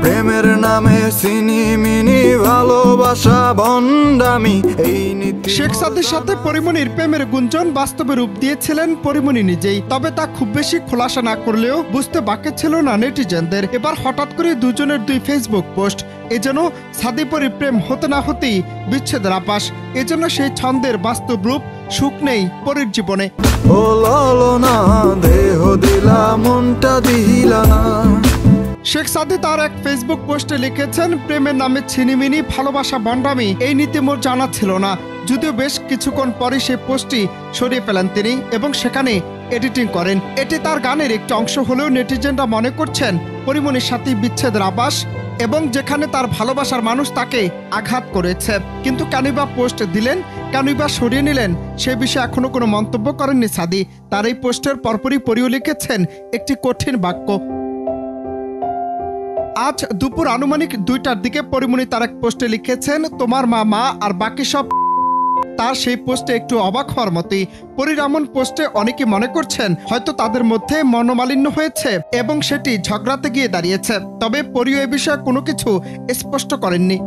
প্রেমের নামে সিনিমিনি ভালোবাসা ভণ্ডামি এই নীতি। শেখ সাদির সাথে পরিমণির প্রেমের গুঞ্জন বাস্তবে রূপ দিয়েছিলেন পরিমণি নিজেই। তবে তা খুব বেশি খোলাসা না করলেও বুঝতে বাকি ছিল না নেটিজেনদের। এবার হঠাৎ করে দুজনের দুই ফেসবুক পোস্ট, এজন্য সাদি পরির প্রেম হতে না হতেই বিচ্ছেদের আপাস। এজন্য সেই ছন্দের বাস্তব রূপ সুখ নেই পরির জীবনে। ও ললনা দেহ দিলা মনটা দিলা না। শেখ সাদি তার এক ফেসবুক পোস্টে লিখেছেন, প্রেমের নামে ছিনিমিনি ভালোবাসা ভণ্ডামি এই নীতি মোর জানা ছিল না। যদিও বেশ কিছুক্ষণ পরে সেই পোস্টটি সরিয়ে ফেলেন তিনি এবং সেখানে এডিটিং করেন। এটি তার গানের একটি অংশ হলেও নেটিজেনরা মনে করছেন পরিমণির সাথে বিচ্ছেদের আভাস এবং যেখানে তার ভালোবাসার মানুষ তাকে আঘাত করেছে। কিন্তু কেনই বা পোস্ট দিলেন, কেনই বা সরিয়ে নিলেন, সে বিষয়ে এখনো কোনো মন্তব্য করেননি সাদি। তার এই পোস্টের পরপরই পরিও লিখেছেন একটি কঠিন বাক্য। আজ দুপুর আনুমানিক 2টার দিকে পরিমণি তার এক পোস্টে লিখেছেন, তোমার মা আর বাকি সব। তার সেই পোস্টে একটু অবাক হওয়ার মতোই। পরির এমন পোস্টে অনেকে মনে করছেন হয়তো তাদের মধ্যে মনোমালিন্য হয়েছে এবং সেটি ঝগড়াতে গিয়ে দাঁড়িয়েছে। তবে পরিও এ বিষয়ে কোনো কিছু স্পষ্ট করেননি।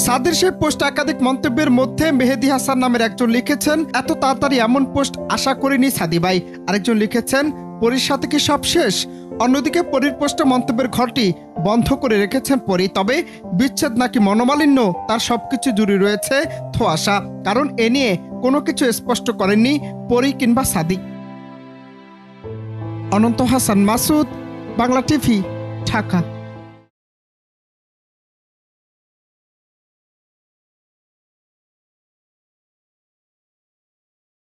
সাদির সেই পোস্ট একাধিক মন্তব্যের মধ্যে মেহেদি হাসান নামের একজন লিখেছেন, এত তাড়াতাড়ি এমন পোস্ট আশা করিনি সাদি ভাই। আরেকজন লিখেছেন, পরির সাথে কি সব শেষ? অন্যদিকে পরির পোস্টে মন্তব্যের ঘরটি বন্ধ করে রেখেছেন পরি। তবে বিচ্ছেদ নাকি মনোমালিন্য তার সবকিছু জুড়ে রয়েছে ধোঁয়াশা, কারণ এ নিয়ে কোনো কিছু স্পষ্ট করেননি পরি কিংবা সাদি। অনন্ত হাসান মাসুদ, বাংলা টিভি, ঢাকা।